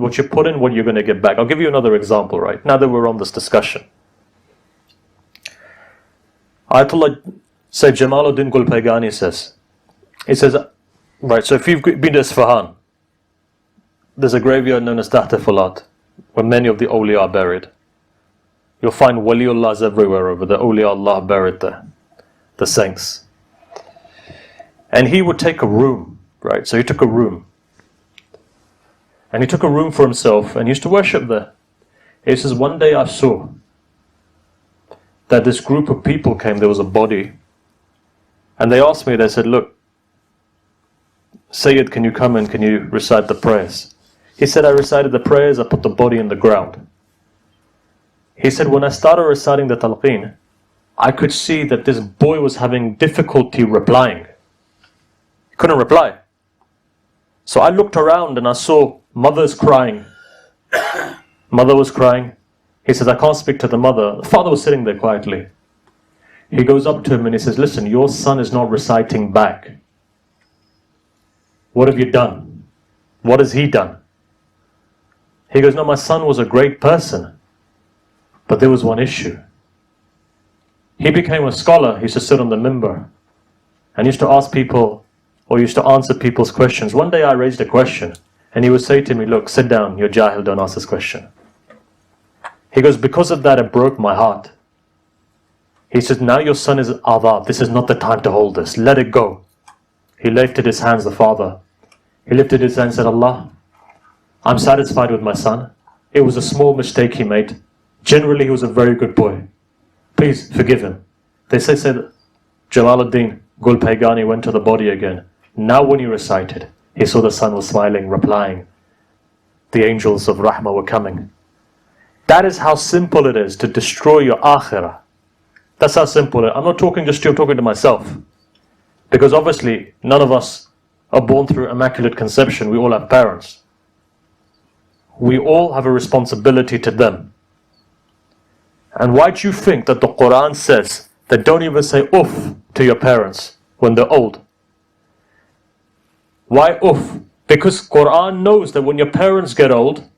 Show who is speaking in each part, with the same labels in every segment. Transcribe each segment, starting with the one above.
Speaker 1: what you put in, what you're going to get back. I'll give you another example, right? Now that we're on this discussion. Ayatollah Sayyid Jamaluddin Gulpaygani says, he says, right, so if you've been to Isfahan, there's a graveyard known as Taht Fulat, where many of the awliya are buried. You'll find waliullahs everywhere over there, awliya Allah buried there, the saints. And he would take a room, right? So he took a room. And he took a room for himself and he used to worship there. He says, one day I saw that this group of people came, there was a body. And they asked me, they said, look, Sayyid, can you come and can you recite the prayers? He said, I recited the prayers, I put the body in the ground. He said, when I started reciting the talqeen, I could see that this boy was having difficulty replying. He couldn't reply. So I looked around and I saw mothers crying. Mother was crying. He says, I can't speak to the mother. The father was sitting there quietly. He goes up to him and he says, listen, your son is not reciting back. What have you done? What has he done? He goes, no, my son was a great person. But there was one issue. He became a scholar. He used to sit on the minbar and used to ask people, or used to answer people's questions. One day I raised a question and he would say to me, look, sit down, you're jahil, don't ask this question. He goes, because of that it broke my heart. He says, now your son is adab, this is not the time to hold this, let it go. He lifted his hands, the father. He lifted his hands and said, Allah, I'm satisfied with my son. It was a small mistake he made. Generally he was a very good boy. Please forgive him. They said Jamaluddin Gulpaygani went to the body again. Now when he recited, he saw the son was smiling, replying. The angels of Rahmah were coming. That is how simple it is to destroy your akhirah. That's how simple it is. I'm not talking just to you, I'm talking to myself. Because obviously, none of us are born through immaculate conception. We all have parents. We all have a responsibility to them. And why do you think that the Quran says that don't even say uff to your parents when they're old? Why uff? Because Quran knows that when your parents get old,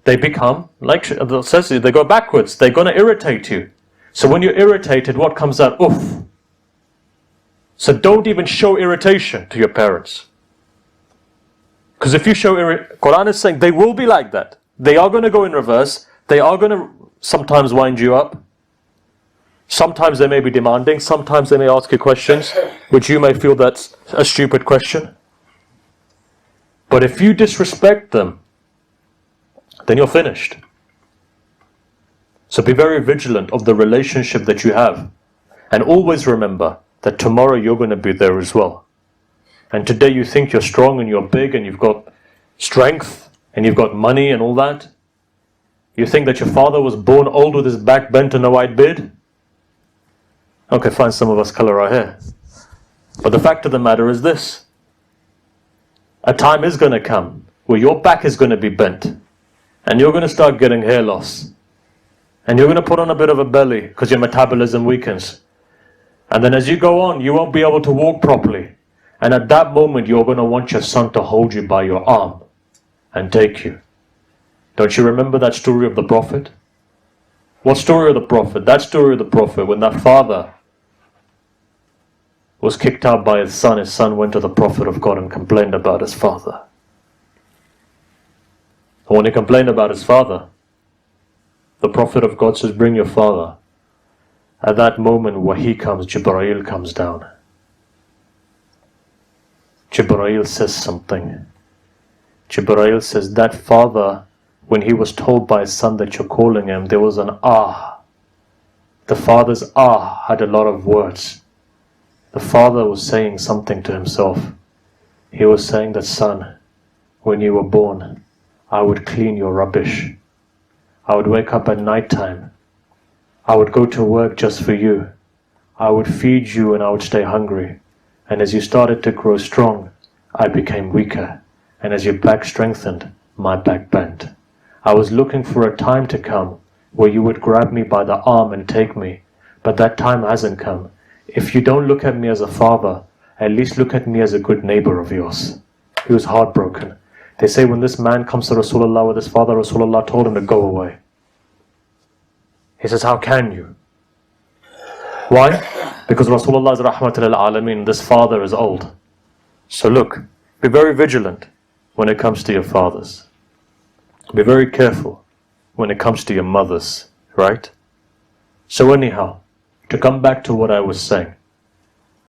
Speaker 1: they become, like it says, they go backwards. They're going to irritate you. So when you're irritated, what comes out? Uff. So don't even show irritation to your parents. Because if you show Quran is saying they will be like that. They are going to go in reverse. They are going to sometimes wind you up. Sometimes they may be demanding. Sometimes they may ask you questions which you may feel that's a stupid question. But if you disrespect them, then you're finished. So be very vigilant of the relationship that you have. And always remember that tomorrow you're going to be there as well. And today you think you're strong and you're big and you've got strength and you've got money and all that. You think that your father was born old with his back bent and a white beard? Okay, fine, some of us color our hair. But the fact of the matter is this. A time is going to come where your back is going to be bent and you're going to start getting hair loss. And you're going to put on a bit of a belly because your metabolism weakens. And then as you go on, you won't be able to walk properly. And at that moment, you're going to want your son to hold you by your arm and take you. Don't you remember that story of the Prophet? What story of the Prophet? That story of the Prophet, when that father was kicked out by his son went to the Prophet of God and complained about his father. And when he complained about his father, the Prophet of God says, bring your father. At that moment, Wahi comes, Jibreel comes down. Jibreel says something. Jibreel says, that father, when he was told by his son that you're calling him, there was an ah. The father's ah had a lot of words. The father was saying something to himself. He was saying that, son, when you were born, I would clean your rubbish. I would wake up at night time. I would go to work just for you. I would feed you and I would stay hungry. And as you started to grow strong, I became weaker. And as your back strengthened, my back bent. I was looking for a time to come where you would grab me by the arm and take me. But that time hasn't come. If you don't look at me as a father, at least look at me as a good neighbor of yours. He was heartbroken. They say when this man comes to Rasulullah with his father, Rasulullah told him to go away. He says, how can you? Why? Because Rasulullah is rahmatul alameen, this father is old. So look, be very vigilant when it comes to your fathers. Be very careful when it comes to your mothers, right? So anyhow, to come back to what I was saying,